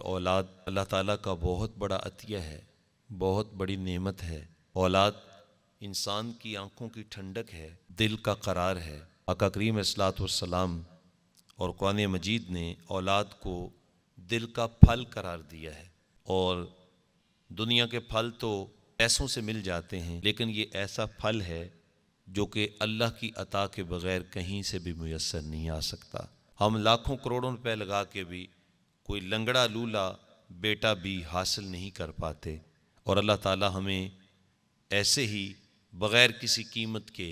اولاد اللہ تعالیٰ کا بہت بڑا عطیہ ہے، بہت بڑی نعمت ہے۔ اولاد انسان کی آنکھوں کی ٹھنڈک ہے، دل کا قرار ہے۔ آقا کریم علیہ الصلوۃ والسلام اور قرآن مجید نے اولاد کو دل کا پھل قرار دیا ہے، اور دنیا کے پھل تو پیسوں سے مل جاتے ہیں، لیکن یہ ایسا پھل ہے جو کہ اللہ کی عطا کے بغیر کہیں سے بھی میسر نہیں آ سکتا۔ ہم لاکھوں کروڑوں روپے لگا کے بھی کوئی لنگڑا لولا بیٹا بھی حاصل نہیں کر پاتے، اور اللہ تعالیٰ ہمیں ایسے ہی بغیر کسی قیمت کے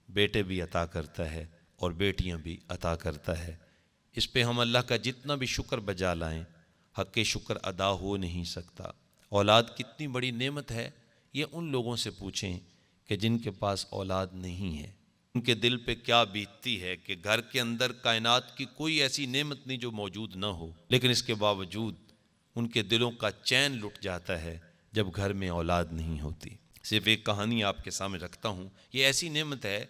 بیٹے بھی عطا کرتا ہے اور بیٹیاں بھی عطا کرتا ہے۔ اس پہ ہم اللہ کا جتنا بھی شکر بجا لائیں، حق شکر ادا ہو نہیں سکتا۔ اولاد کتنی بڑی نعمت ہے، یہ ان لوگوں سے پوچھیں کہ جن کے پاس اولاد نہیں ہے، ان کے دل پہ کیا بیتتی ہے کہ گھر کے اندر کائنات کی کوئی ایسی نعمت نہیں جو موجود نہ ہو، لیکن اس کے باوجود ان کے دلوں کا چین لٹ جاتا ہے جب گھر میں اولاد نہیں ہوتی۔ صرف ایک کہانی آپ کے سامنے رکھتا ہوں، یہ ایسی نعمت ہے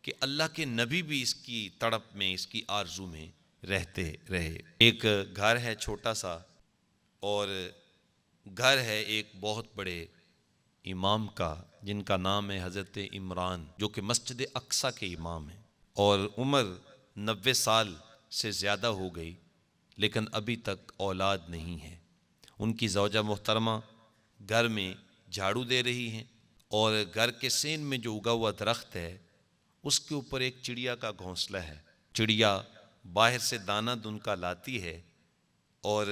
کہ اللہ کے نبی بھی اس کی تڑپ میں، اس کی آرزو میں رہتے رہے۔ ایک گھر ہے چھوٹا سا، اور گھر ہے ایک بہت بڑے امام کا جن کا نام ہے حضرت عمران، جو کہ مسجد اقصیٰ کے امام ہیں، اور عمر 90 سال سے زیادہ ہو گئی، لیکن ابھی تک اولاد نہیں ہے۔ ان کی زوجہ محترمہ گھر میں جھاڑو دے رہی ہیں، اور گھر کے سین میں جو اگا ہوا درخت ہے اس کے اوپر ایک چڑیا کا گھونسلہ ہے۔ چڑیا باہر سے دانہ دن کا لاتی ہے، اور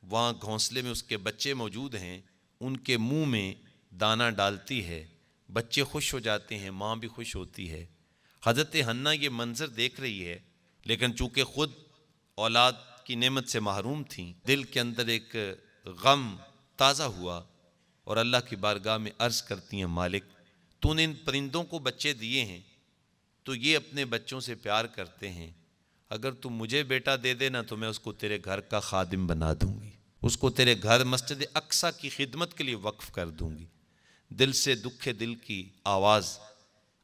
وہاں گھونسلے میں اس کے بچے موجود ہیں، ان کے منہ میں دانہ ڈالتی ہے، بچے خوش ہو جاتے ہیں، ماں بھی خوش ہوتی ہے۔ حضرت حنہ یہ منظر دیکھ رہی ہے، لیکن چونکہ خود اولاد کی نعمت سے محروم تھیں، دل کے اندر ایک غم تازہ ہوا، اور اللہ کی بارگاہ میں عرض کرتی ہیں، مالک تو نے ان پرندوں کو بچے دیے ہیں، تو یہ اپنے بچوں سے پیار کرتے ہیں، اگر تم مجھے بیٹا دے دینا تو میں اس کو تیرے گھر کا خادم بنا دوں گی، اس کو تیرے گھر مسجد اقصیٰ کی خدمت کے لیے وقف کر دوں گی۔ دل سے دکھ دل کی آواز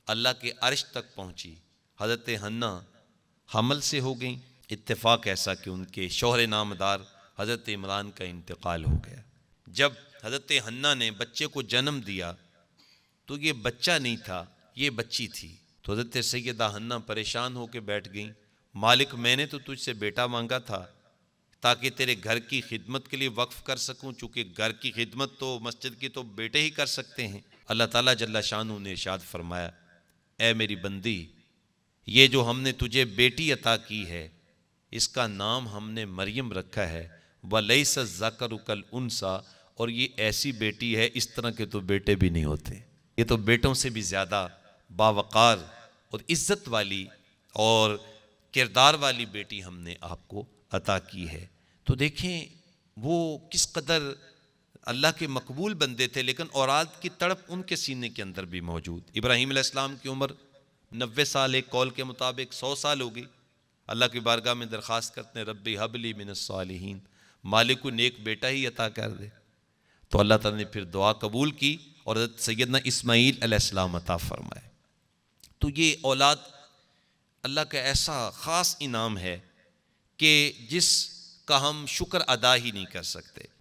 اللہ کے عرش تک پہنچی۔ حضرت حنہ حمل سے ہو گئیں، اتفاق ایسا کہ ان کے شوہر نامدار حضرت عمران کا انتقال ہو گیا۔ جب حضرت حنہ نے بچے کو جنم دیا تو یہ بچہ نہیں تھا، یہ بچی تھی۔ تو حضرت سیدہ حنہ پریشان ہو کے بیٹھ گئیں، مالک میں نے تو تجھ سے بیٹا مانگا تھا تاکہ تیرے گھر کی خدمت کے لیے وقف کر سکوں، چونکہ گھر کی خدمت تو مسجد کی تو بیٹے ہی کر سکتے ہیں۔ اللہ تعالیٰ جل شانہ نے ارشاد فرمایا، اے میری بندی، یہ جو ہم نے تجھے بیٹی عطا کی ہے اس کا نام ہم نے مریم رکھا ہے، وَلَيْسَ الذَّكَرُ كَالْأُنثىٰ، اور یہ ایسی بیٹی ہے اس طرح کے تو بیٹے بھی نہیں ہوتے، یہ تو بیٹوں سے بھی زیادہ باوقار اور عزت والی اور کردار والی بیٹی ہم نے آپ کو عطا کی ہے۔ تو دیکھیں وہ کس قدر اللہ کے مقبول بندے تھے، لیکن اولاد کی تڑپ ان کے سینے کے اندر بھی موجود۔ ابراہیم علیہ السلام کی عمر 90 سال، ایک قول کے مطابق 100 سال ہو گئی۔ اللہ کی بارگاہ میں درخواست کرتے ہیں، ربی حب لی من الصالحین، مالک کو نیک بیٹا ہی عطا کر دے۔ تو اللہ تعالیٰ نے پھر دعا قبول کی اور حضرت سیدنا اسماعیل علیہ السلام عطا فرمائے۔ تو یہ اولاد اللہ کا ایسا خاص انعام ہے کہ جس کا ہم شکر ادا ہی نہیں کر سکتے۔